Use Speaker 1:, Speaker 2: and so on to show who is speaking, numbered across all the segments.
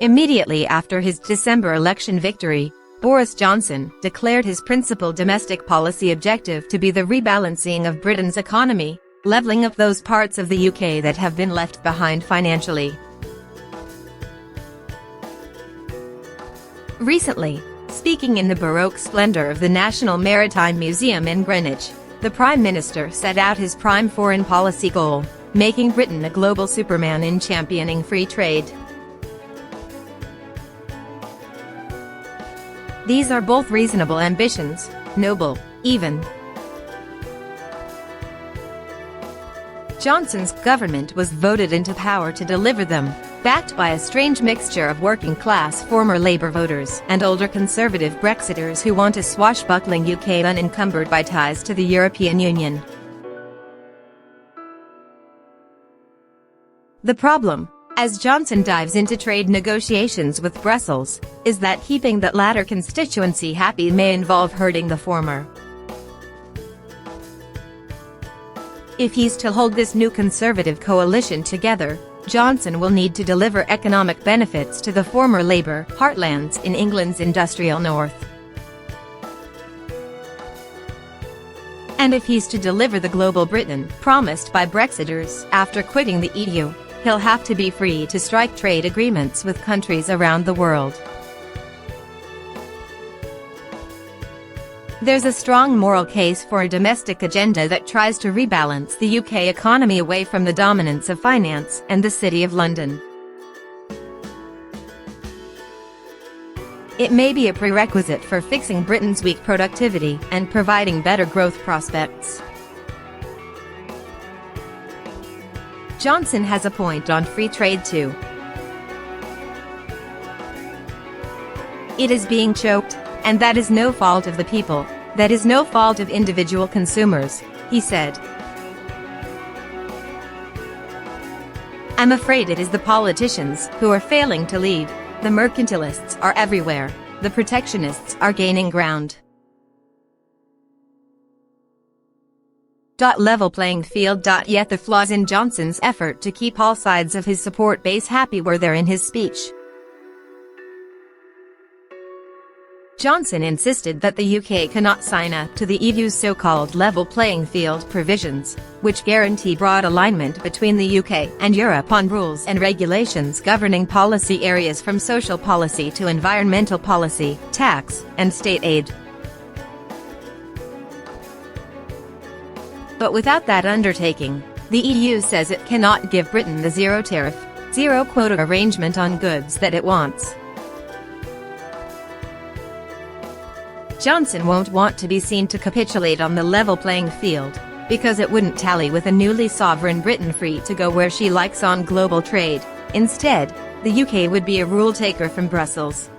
Speaker 1: Immediately after his December election victory, Boris Johnson declared his principal domestic policy objective to be the rebalancing of Britain's economy, levelling up those parts of the UK that have been left behind financially. Recently, speaking in the Baroque splendour of the National Maritime Museum in Greenwich, the Prime Minister set out his prime foreign policy goal, making Britain a global superman in championing free trade. These are both reasonable ambitions, noble, even. Johnson's government was voted into power to deliver them, backed by a strange mixture of working-class former Labour voters and older Conservative Brexiters who want a swashbuckling UK unencumbered by ties to the European Union. The problem, as Johnson dives into trade negotiations with Brussels, is that keeping that latter constituency happy may involve hurting the former. If he's to hold this new Conservative coalition together, Johnson will need to deliver economic benefits to the former Labour heartlands in England's industrial north. And if he's to deliver the global Britain promised by Brexiters after quitting the EU, he'll have to be free to strike trade agreements with countries around the world. There's a strong moral case for a domestic agenda that tries to rebalance the UK economy away from the dominance of finance and the City of London. It may be a prerequisite for fixing Britain's weak productivity and providing better growth prospects. Johnson has a point on free trade too. It is being choked, and that is no fault of the people, that is no fault of individual consumers, he said. I'm afraid it is the politicians who are failing to lead. The mercantilists are everywhere. The protectionists are gaining ground. Level playing field. Yet the flaws in Johnson's effort to keep all sides of his support base happy were there in his speech. Johnson insisted that the UK cannot sign up to the EU's so-called level playing field provisions, which guarantee broad alignment between the UK and Europe on rules and regulations governing policy areas from social policy to environmental policy, tax, and state aid. But without that undertaking, the EU says it cannot give Britain the zero tariff, zero quota arrangement on goods that it wants. Johnson won't want to be seen to capitulate on the level playing field, because it wouldn't tally with a newly sovereign Britain free to go where she likes on global trade. Instead, the UK would be a rule taker from Brussels.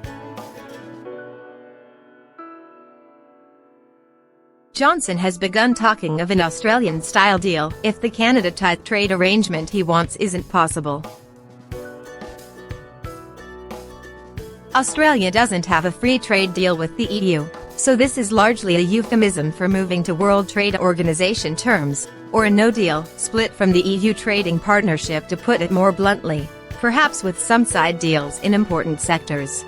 Speaker 1: Johnson has begun talking of an Australian-style deal if the Canada-type trade arrangement he wants isn't possible. Australia doesn't have a free trade deal with the EU, so this is largely a euphemism for moving to World Trade Organization terms, or a no-deal, split from the EU trading partnership to put it more bluntly, perhaps with some side deals in important sectors.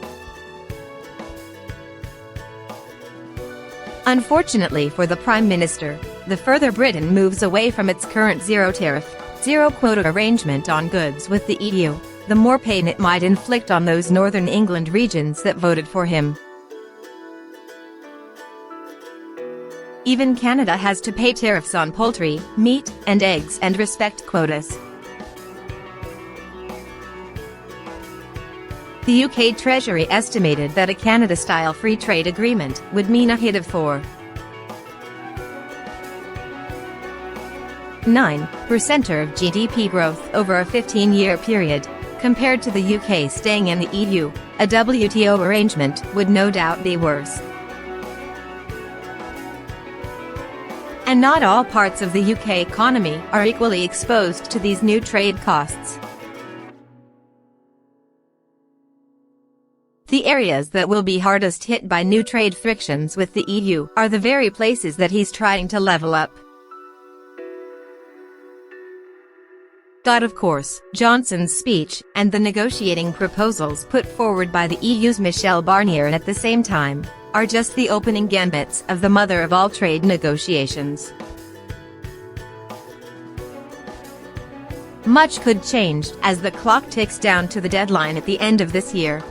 Speaker 1: Unfortunately for the Prime Minister, the further Britain moves away from its current zero tariff, zero quota arrangement on goods with the EU, the more pain it might inflict on those Northern England regions that voted for him. Even Canada has to pay tariffs on poultry, meat, and eggs and respect quotas. The UK Treasury estimated that a Canada-style free trade agreement would mean a hit of 4.9% of GDP growth over a 15-year period. Compared to the UK staying in the EU, a WTO arrangement would no doubt be worse. And not all parts of the UK economy are equally exposed to these new trade costs. The areas that will be hardest hit by new trade frictions with the EU are the very places that he's trying to level up. Of course, Johnson's speech, and the negotiating proposals put forward by the EU's Michel Barnier at the same time, are just the opening gambits of the mother of all trade negotiations. Much could change as the clock ticks down to the deadline at the end of this year.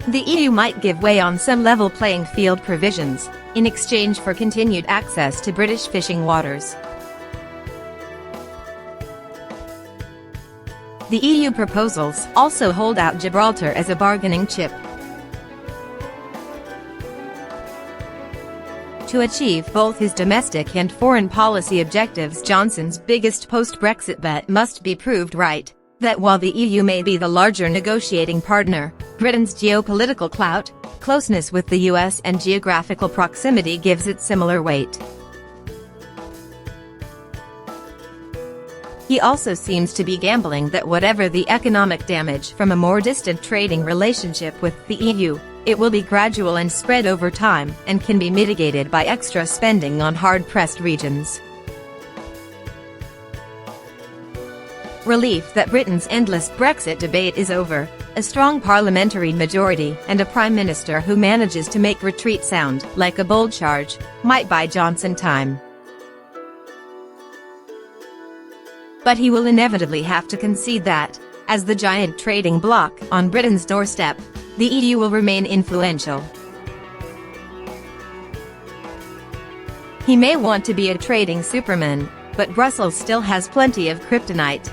Speaker 1: The EU might give way on some level playing field provisions, in exchange for continued access to British fishing waters. The EU proposals also hold out Gibraltar as a bargaining chip. To achieve both his domestic and foreign policy objectives, Johnson's biggest post-Brexit bet must be proved right, that while the EU may be the larger negotiating partner, Britain's geopolitical clout, closeness with the US and geographical proximity gives it similar weight. He also seems to be gambling that whatever the economic damage from a more distant trading relationship with the EU, it will be gradual and spread over time, and can be mitigated by extra spending on hard-pressed regions. Relief that Britain's endless Brexit debate is over, a strong parliamentary majority, and a Prime Minister who manages to make retreat sound like a bold charge, might buy Johnson time. But he will inevitably have to concede that, as the giant trading bloc on Britain's doorstep, the EU will remain influential. He may want to be a trading superman, but Brussels still has plenty of kryptonite.